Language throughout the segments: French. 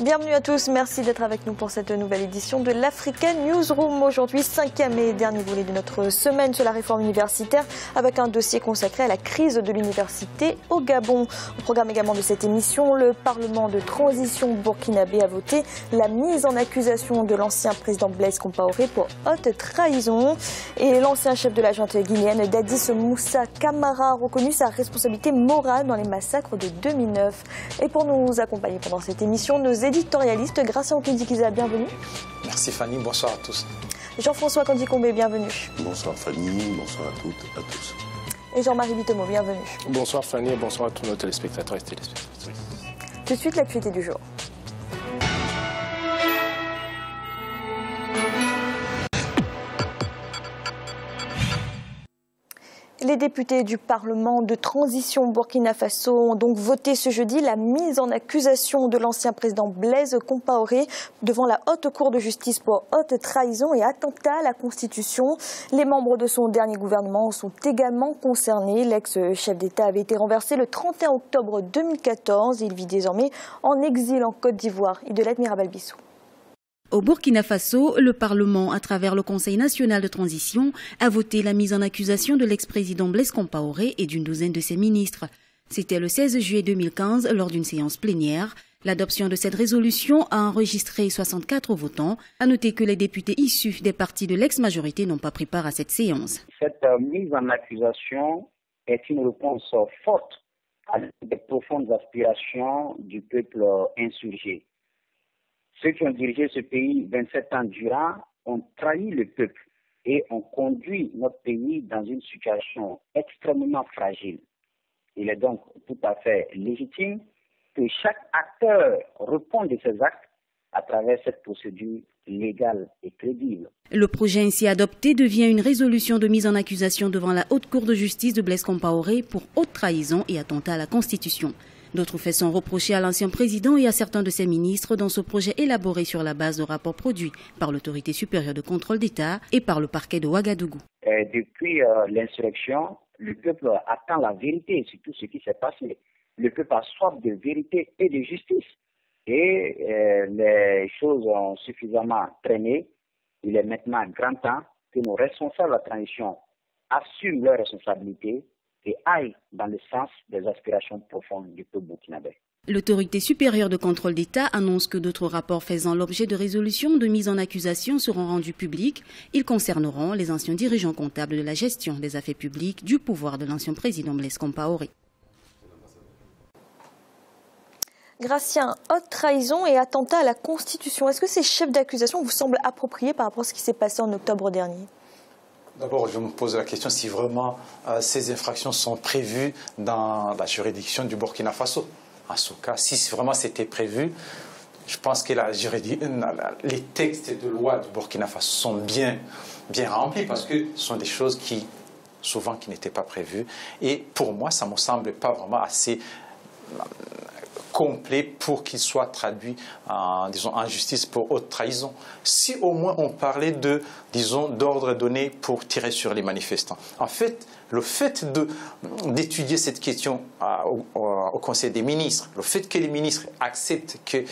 Bienvenue à tous, merci d'être avec nous pour cette nouvelle édition de l'Africa Newsroom. Aujourd'hui, 5e et dernier volet de notre semaine sur la réforme universitaire avec un dossier consacré à la crise de l'université au Gabon. Au programme également de cette émission, le Parlement de transition burkinabé a voté la mise en accusation de l'ancien président Blaise Compaoré pour haute trahison. Et l'ancien chef de la junte guinéenne, Dadis Moussa Camara, a reconnu sa responsabilité morale dans les massacres de 2009. Et pour nous accompagner pendant cette émission, nos éditorialiste Gracien Okindikiza, bienvenue. Merci Fanny, bonsoir à tous. Jean-François Kandikombe, bienvenue. Bonsoir Fanny, bonsoir à toutes, à tous. Et Jean-Marie Bitomo, bienvenue. Bonsoir Fanny et bonsoir à tous nos téléspectateurs et téléspectatrices. Tout de suite, l'actualité du jour. Les députés du Parlement de transition Burkina Faso ont donc voté ce jeudi la mise en accusation de l'ancien président Blaise Compaoré devant la Haute Cour de justice pour haute trahison et attentat à la Constitution. Les membres de son dernier gouvernement sont également concernés. L'ex-chef d'État avait été renversé le 31 octobre 2014. Il vit désormais en exil en Côte d'Ivoire. Idelette Mirabal-Bissou. Au Burkina Faso, le Parlement, à travers le Conseil national de transition, a voté la mise en accusation de l'ex-président Blaise Compaoré et d'une douzaine de ses ministres. C'était le 16 juillet 2015, lors d'une séance plénière. L'adoption de cette résolution a enregistré 64 votants. À noter que les députés issus des partis de l'ex-majorité n'ont pas pris part à cette séance. Cette mise en accusation est une réponse forte à des profondes aspirations du peuple insurgé. Ceux qui ont dirigé ce pays 27 ans durant ont trahi le peuple et ont conduit notre pays dans une situation extrêmement fragile. Il est donc tout à fait légitime que chaque acteur réponde de ses actes à travers cette procédure légale et crédible. Le projet ainsi adopté devient une résolution de mise en accusation devant la Haute Cour de justice de Blaise Compaoré pour haute trahison et attentat à la Constitution. D'autres faits sont reprochés à l'ancien président et à certains de ses ministres dans ce projet élaboré sur la base de rapports produits par l'autorité supérieure de contrôle d'État et par le parquet de Ouagadougou. Depuis l'insurrection, le peuple attend la vérité sur tout ce qui s'est passé. Le peuple a soif de vérité et de justice. Et les choses ont suffisamment traîné. Il est maintenant grand temps que nos responsables de la transition assument leurs responsabilités et aille dans le sens des aspirations profondes du peuple burkinabé. L'autorité supérieure de contrôle d'État annonce que d'autres rapports faisant l'objet de résolutions de mise en accusation seront rendus publics. Ils concerneront les anciens dirigeants comptables de la gestion des affaires publiques du pouvoir de l'ancien président Blaise Compaoré. Gracien, haute trahison et attentat à la Constitution. Est-ce que ces chefs d'accusation vous semblent appropriés par rapport à ce qui s'est passé en octobre dernier ? D'abord, je me pose la question si vraiment ces infractions sont prévues dans la juridiction du Burkina Faso. En ce cas, si vraiment c'était prévu, je pense que les textes de loi du Burkina Faso sont bien remplis parce que ce sont des choses qui n'étaient pas prévues. Et pour moi, ça ne me semble pas vraiment assez complet pour qu'il soit traduit en justice pour haute trahison. Si au moins on parlait d'ordre donné pour tirer sur les manifestants. En fait, le fait d'étudier cette question au Conseil des ministres, le fait que les ministres acceptent qu'ils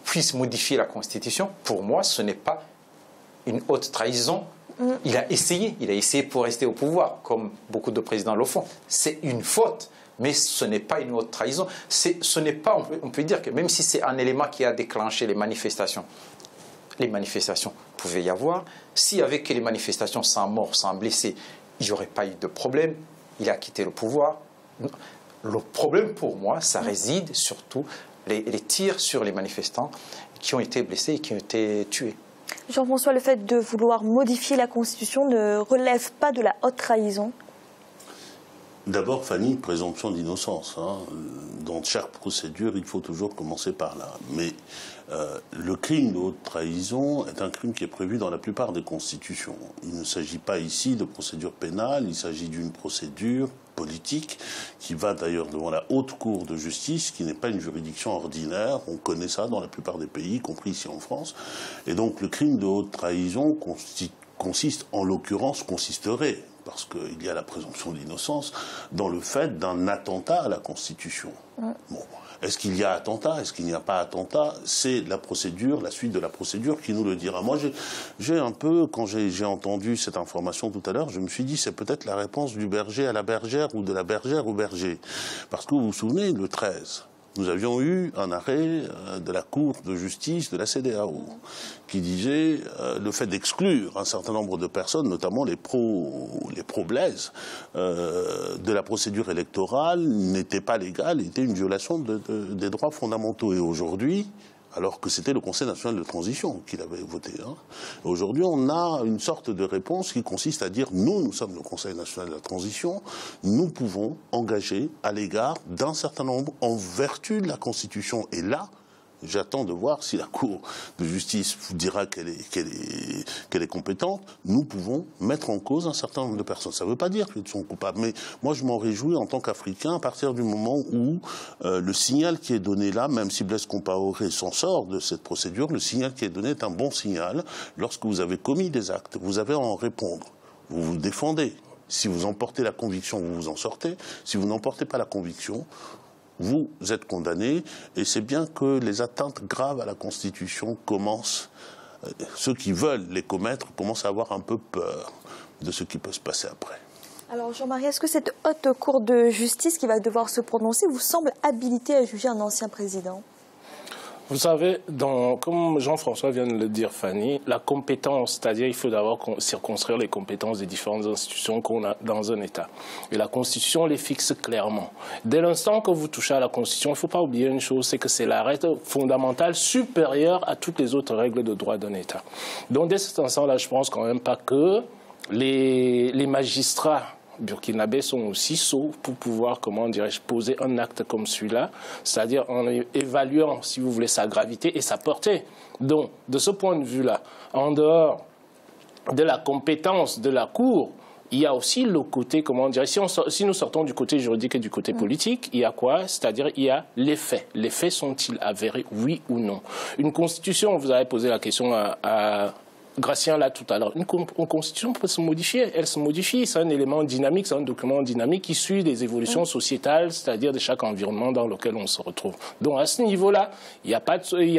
puissent modifier la Constitution, pour moi, ce n'est pas une haute trahison. Il a essayé pour rester au pouvoir, comme beaucoup de présidents le font. C'est une faute. Mais ce n'est pas une haute trahison. Ce n'est pas, on peut dire que même si c'est un élément qui a déclenché les manifestations pouvaient y avoir. Si avec les manifestations sans mort, sans blessés, il n'y aurait pas eu de problème, il a quitté le pouvoir. Le problème pour moi, ça réside surtout les tirs sur les manifestants qui ont été blessés et qui ont été tués. Jean-François, le fait de vouloir modifier la Constitution ne relève pas de la haute trahison ? D'abord, Fanny, présomption d'innocence. Dans chaque procédure, il faut toujours commencer par là. Mais le crime de haute trahison est un crime qui est prévu dans la plupart des constitutions. Il ne s'agit pas ici de procédure pénale, il s'agit d'une procédure politique qui va d'ailleurs devant la haute cour de justice, qui n'est pas une juridiction ordinaire. On connaît ça dans la plupart des pays, y compris ici en France. Et donc le crime de haute trahison consisterait, parce qu'il y a la présomption d'innocence, dans le fait d'un attentat à la Constitution. Bon. Est-ce qu'il y a attentat? Est-ce qu'il n'y a pas attentat? C'est la procédure, la suite de la procédure qui nous le dira. Moi, j'ai un peu, quand j'ai entendu cette information tout à l'heure, je me suis dit c'est peut-être la réponse du berger à la bergère ou de la bergère au berger. Parce que vous vous souvenez, le 13, nous avions eu un arrêt de la Cour de justice de la CEDEAO qui disait le fait d'exclure un certain nombre de personnes, notamment les pro-Blaise, de la procédure électorale n'était pas légal, était une violation des droits fondamentaux. Et aujourd'hui, alors que c'était le Conseil national de transition qui l'avait voté. Aujourd'hui, on a une sorte de réponse qui consiste à dire nous sommes le Conseil national de la transition, nous pouvons engager à l'égard d'un certain nombre en vertu de la Constitution. Et là, j'attends de voir si la Cour de justice vous dira qu'elle est compétente. Nous pouvons mettre en cause un certain nombre de personnes. Ça ne veut pas dire qu'ils sont coupables, mais moi je m'en réjouis en tant qu'Africain à partir du moment où le signal qui est donné là, même si Blaise Compaoré s'en sort de cette procédure, le signal qui est donné est un bon signal. Lorsque vous avez commis des actes, vous avez à en répondre. Vous vous défendez. Si vous en portez la conviction, vous vous en sortez. Si vous n'en portez pas la conviction, vous êtes condamné, et c'est bien que les atteintes graves à la Constitution commencent, ceux qui veulent les commettre commencent à avoir un peu peur de ce qui peut se passer après. Alors Jean-Marie, est-ce que cette haute cour de justice qui va devoir se prononcer vous semble habilitée à juger un ancien président ? Vous savez, comme Jean-François vient de le dire, Fanny, la compétence, c'est-à-dire il faut d'abord circonscrire les compétences des différentes institutions qu'on a dans un État. Et la Constitution les fixe clairement. Dès l'instant que vous touchez à la Constitution, il ne faut pas oublier une chose, c'est que c'est la règle fondamentale supérieure à toutes les autres règles de droit d'un État. Donc dès cet instant-là, je pense quand même pas que les magistrats burkinabés sont aussi sots pour pouvoir, comment dirais-je, poser un acte comme celui-là, c'est-à-dire en évaluant, si vous voulez, sa gravité et sa portée. Donc, de ce point de vue-là, en dehors de la compétence de la Cour, il y a aussi le côté, comment dire, si nous sortons du côté juridique et du côté politique, il y a quoi? C'est-à-dire, il y a les faits. Les faits sont-ils avérés, oui ou non? Une constitution, vous avez posé la question à Gratien là tout à l'heure, une constitution peut se modifier, elle se modifie, c'est un élément dynamique, c'est un document dynamique qui suit les évolutions sociétales, c'est-à-dire de chaque environnement dans lequel on se retrouve. Donc à ce niveau-là, il n'y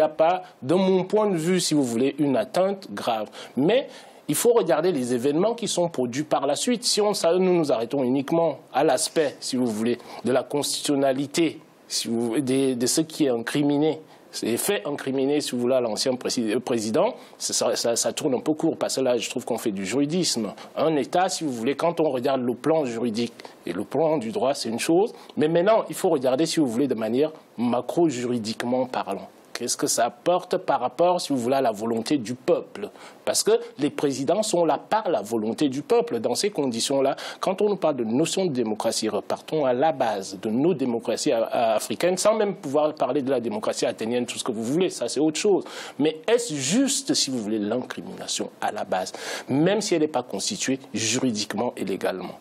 a pas, de mon point de vue, si vous voulez, une atteinte grave. Mais il faut regarder les événements qui sont produits par la suite. Si nous nous arrêtons uniquement à l'aspect, si vous voulez, de la constitutionnalité, de ce qui est incriminé, c'est fait incriminé, si vous voulez, à l'ancien président, ça tourne un peu court, parce que là, je trouve qu'on fait du juridisme. Un État, si vous voulez, quand on regarde le plan juridique et le plan du droit, c'est une chose. Mais maintenant, il faut regarder, si vous voulez, de manière macro-juridiquement parlant. Qu'est-ce que ça apporte par rapport, si vous voulez, à la volonté du peuple? Parce que les présidents sont là par la volonté du peuple. Dans ces conditions-là, quand on nous parle de notion de démocratie, repartons à la base de nos démocraties africaines, sans même pouvoir parler de la démocratie athénienne, tout ce que vous voulez, ça c'est autre chose. Mais est-ce juste, si vous voulez, l'incrimination à la base, même si elle n'est pas constituée juridiquement et légalement?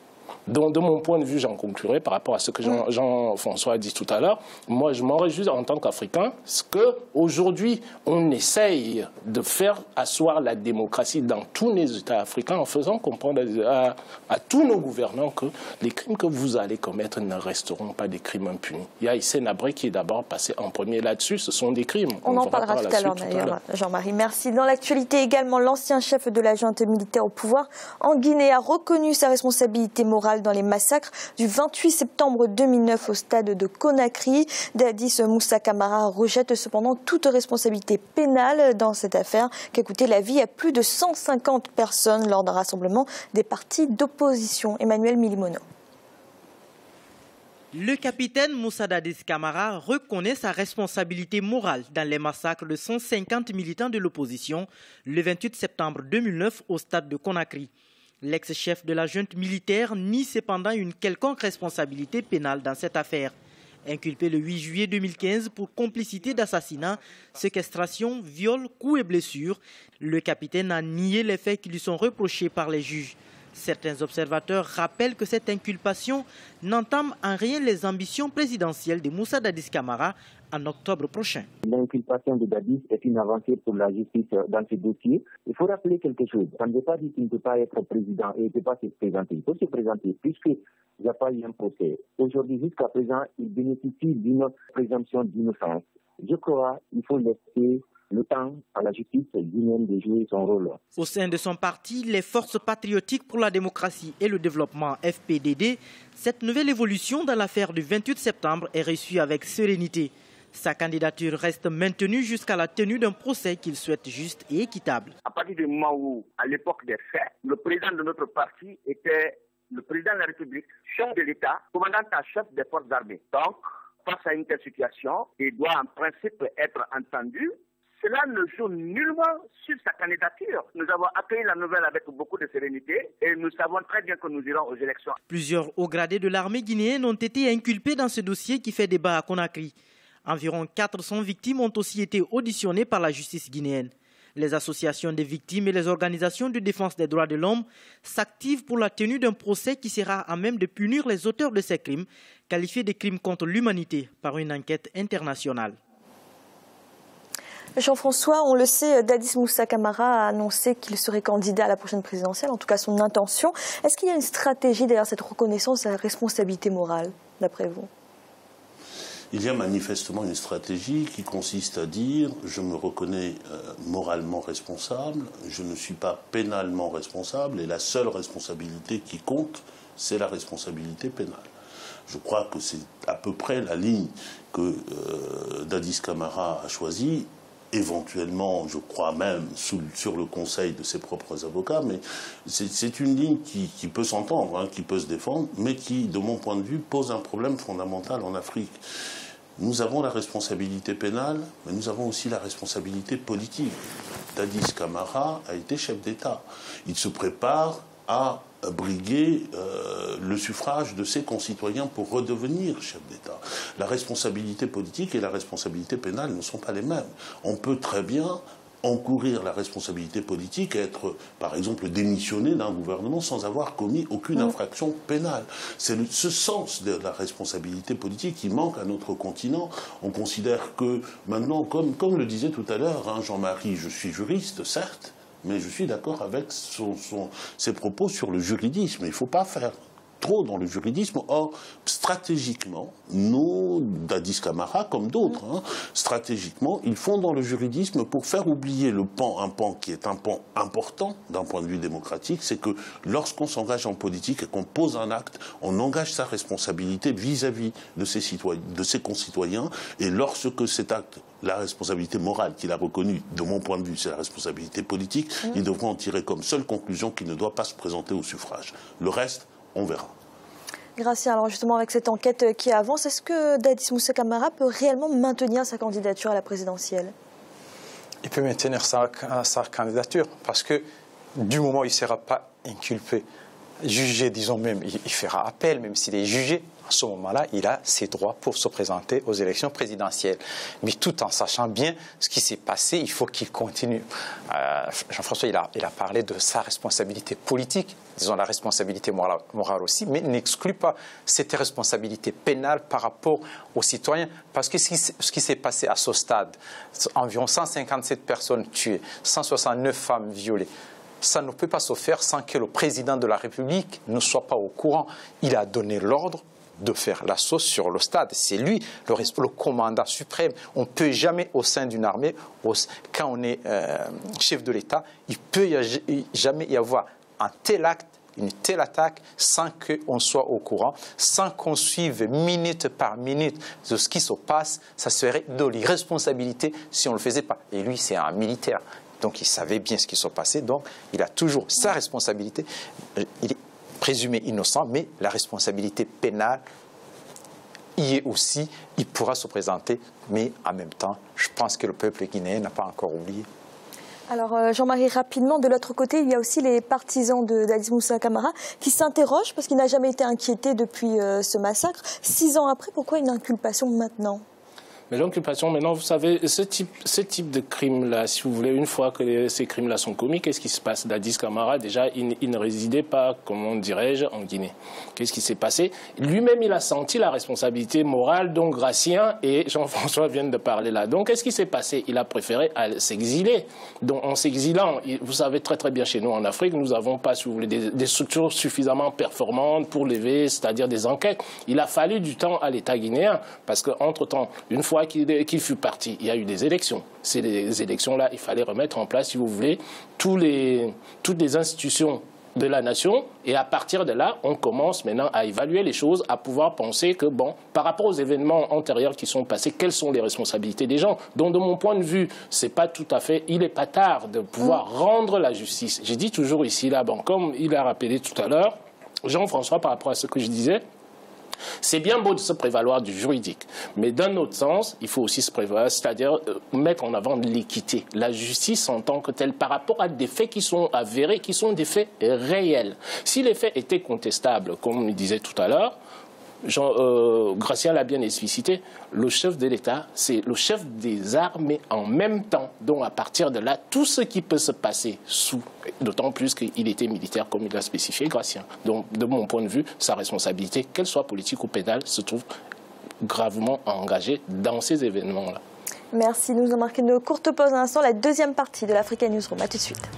Donc, de mon point de vue, j'en conclurai par rapport à ce que Jean-François a dit tout à l'heure. Moi, je m'en réjouis en tant qu'Africain, parce qu'aujourd'hui, on essaye de faire asseoir la démocratie dans tous les États africains en faisant comprendre à tous nos gouvernants que les crimes que vous allez commettre ne resteront pas des crimes impunis. Il y a Hissène Habré qui est d'abord passé en premier là-dessus. Ce sont des crimes. On en parlera tout à l'heure, d'ailleurs, Jean-Marie. Merci. Dans l'actualité également, l'ancien chef de la junte militaire au pouvoir en Guinée a reconnu sa responsabilité morale dans les massacres du 28 septembre 2009 au stade de Conakry. Dadis Moussa Camara rejette cependant toute responsabilité pénale dans cette affaire qui a coûté la vie à plus de 150 personnes lors d'un rassemblement des partis d'opposition. Emmanuel Milimono. Le capitaine Moussa Dadis Camara reconnaît sa responsabilité morale dans les massacres de 150 militants de l'opposition le 28 septembre 2009 au stade de Conakry. L'ex-chef de la junte militaire nie cependant une quelconque responsabilité pénale dans cette affaire. Inculpé le 8 juillet 2015 pour complicité d'assassinat, séquestration, viol, coups et blessures, le capitaine a nié les faits qui lui sont reprochés par les juges. Certains observateurs rappellent que cette inculpation n'entame en rien les ambitions présidentielles de Moussa Dadis Camara en octobre prochain. L'inculpation de Dadis est une avancée pour la justice dans ce dossier. Il faut rappeler quelque chose. Ça ne veut pas dire qu'il ne peut pas être président et il ne peut pas se présenter. Il faut se présenter puisqu'il n'y a pas eu un procès. Aujourd'hui, jusqu'à présent, il bénéficie d'une présomption d'innocence. Je crois qu'il faut laisser le temps à la justice guinéenne de jouer son rôle. Au sein de son parti, les Forces patriotiques pour la démocratie et le développement FPDD, cette nouvelle évolution dans l'affaire du 28 septembre est reçue avec sérénité. Sa candidature reste maintenue jusqu'à la tenue d'un procès qu'il souhaite juste et équitable. À partir du moment où, à l'époque des faits, le président de notre parti était le président de la République, chef de l'État, commandant en chef des forces armées. Donc, face à une telle situation, il doit en principe être entendu. Cela ne joue nullement sur sa candidature. Nous avons accueilli la nouvelle avec beaucoup de sérénité et nous savons très bien que nous irons aux élections. Plusieurs hauts gradés de l'armée guinéenne ont été inculpés dans ce dossier qui fait débat à Conakry. Environ 400 victimes ont aussi été auditionnées par la justice guinéenne. Les associations des victimes et les organisations de défense des droits de l'homme s'activent pour la tenue d'un procès qui sera à même de punir les auteurs de ces crimes, qualifiés de crimes contre l'humanité par une enquête internationale. Jean-François, on le sait, Dadis Moussa Camara a annoncé qu'il serait candidat à la prochaine présidentielle, en tout cas son intention. Est-ce qu'il y a une stratégie derrière cette reconnaissance de la responsabilité morale, d'après vous ? Il y a manifestement une stratégie qui consiste à dire « je me reconnais moralement responsable, je ne suis pas pénalement responsable et la seule responsabilité qui compte, c'est la responsabilité pénale ». Je crois que c'est à peu près la ligne que Dadis Camara a choisie. Éventuellement, je crois même, sur le conseil de ses propres avocats, mais c'est une ligne qui peut s'entendre, hein, qui peut se défendre, mais qui, de mon point de vue, pose un problème fondamental en Afrique. Nous avons la responsabilité pénale, mais nous avons aussi la responsabilité politique. Dadis Camara a été chef d'État. Il se prépare à briguer le suffrage de ses concitoyens pour redevenir chef d'État. La responsabilité politique et la responsabilité pénale ne sont pas les mêmes. On peut très bien encourir la responsabilité politique et être, par exemple, démissionné d'un gouvernement sans avoir commis aucune infraction pénale. C'est ce sens de la responsabilité politique qui manque à notre continent. On considère que maintenant, comme le disait tout à l'heure, hein, Jean-Marie, je suis juriste, certes, mais je suis d'accord avec ses propos sur le juridisme. Il ne faut pas faire trop dans le juridisme. Or, stratégiquement, nous, Dadis Camara, comme d'autres, hein, stratégiquement, ils font dans le juridisme pour faire oublier un pan qui est un pan important d'un point de vue démocratique, c'est que lorsqu'on s'engage en politique et qu'on pose un acte, on engage sa responsabilité vis-à-vis de ses concitoyens, et lorsque cet acte, la responsabilité morale qu'il a reconnue, de mon point de vue, c'est la responsabilité politique, il devra en tirer comme seule conclusion qu'il ne doit pas se présenter au suffrage. Le reste, on verra. Grâce, alors justement avec cette enquête qui avance, est-ce que Dadis Moussa Camara peut réellement maintenir sa candidature à la présidentielle? Il peut maintenir sa candidature parce que du moment où il ne sera pas inculpé, jugé, disons même, il fera appel, même s'il est jugé, à ce moment-là, il a ses droits pour se présenter aux élections présidentielles. Mais tout en sachant bien ce qui s'est passé, il faut qu'il continue. Jean-François, il a parlé de sa responsabilité politique, disons la responsabilité morale aussi, mais n'exclut pas cette responsabilité pénale par rapport aux citoyens. Parce que ce qui s'est passé à ce stade, environ 157 personnes tuées, 169 femmes violées, ça ne peut pas se faire sans que le président de la République ne soit pas au courant. Il a donné l'ordre de faire l'assaut sur le stade. C'est lui le commandant suprême. On ne peut jamais, au sein d'une armée, quand on est chef de l'État, il ne peut jamais y avoir un tel acte, une telle attaque, sans qu'on soit au courant, sans qu'on suive minute par minute de ce qui se passe. Ça serait de l'irresponsabilité si on ne le faisait pas. Et lui, c'est un militaire. Donc il savait bien ce qui se passait, donc il a toujours sa responsabilité. Il est présumé innocent, mais la responsabilité pénale y est aussi. Il pourra se présenter, mais en même temps, je pense que le peuple guinéen n'a pas encore oublié. Alors Jean-Marie, rapidement, de l'autre côté, il y a aussi les partisans de Dadis Moussa Camara qui s'interrogent parce qu'il n'a jamais été inquiété depuis ce massacre. 6 ans après, pourquoi une inculpation maintenant ? Mais l'occupation, maintenant, vous savez, ce type de crime-là, si vous voulez, une fois que ces crimes-là sont commis, qu'est-ce qui se passe? Dadis Camara, déjà, il ne résidait pas, comment dirais-je, en Guinée. Qu'est-ce qui s'est passé? Lui-même, il a senti la responsabilité morale dont Gratien et Jean-François viennent de parler là. Donc, qu'est-ce qui s'est passé? Il a préféré s'exiler. Donc, en s'exilant, vous savez très très bien, chez nous en Afrique, nous n'avons pas, si vous voulez, des structures suffisamment performantes pour lever, c'est-à-dire des enquêtes. Il a fallu du temps à l'État guinéen, parce qu'entre-temps, une fois qu'il fut parti, il y a eu des élections. Ces élections-là, il fallait remettre en place, si vous voulez, toutes les institutions de la nation, et à partir de là, on commence maintenant à évaluer les choses, à pouvoir penser que, bon, par rapport aux événements antérieurs qui sont passés, quelles sont les responsabilités des gens? Donc, de mon point de vue, c'est pas tout à fait, il n'est pas tard de pouvoir rendre la justice. J'ai dit toujours ici, là, bon, comme il a rappelé tout à l'heure, Jean-François, par rapport à ce que je disais, c'est bien beau de se prévaloir du juridique, mais d'un autre sens, il faut aussi se prévaloir, c'est-à-dire mettre en avant l'équité, la justice en tant que telle, par rapport à des faits qui sont avérés, qui sont des faits réels. Si les faits étaient contestables, comme on le disait tout à l'heure, Gratien l'a bien explicité, le chef de l'État, c'est le chef des armées en même temps. Donc à partir de là, tout ce qui peut se passer d'autant plus qu'il était militaire comme il l'a spécifié, Gratien. Donc de mon point de vue, sa responsabilité, qu'elle soit politique ou pénale, se trouve gravement engagée dans ces événements-là. Merci, nous avons marqué une courte pause à l'instant, la deuxième partie de l'Africa Newsroom. À tout de suite.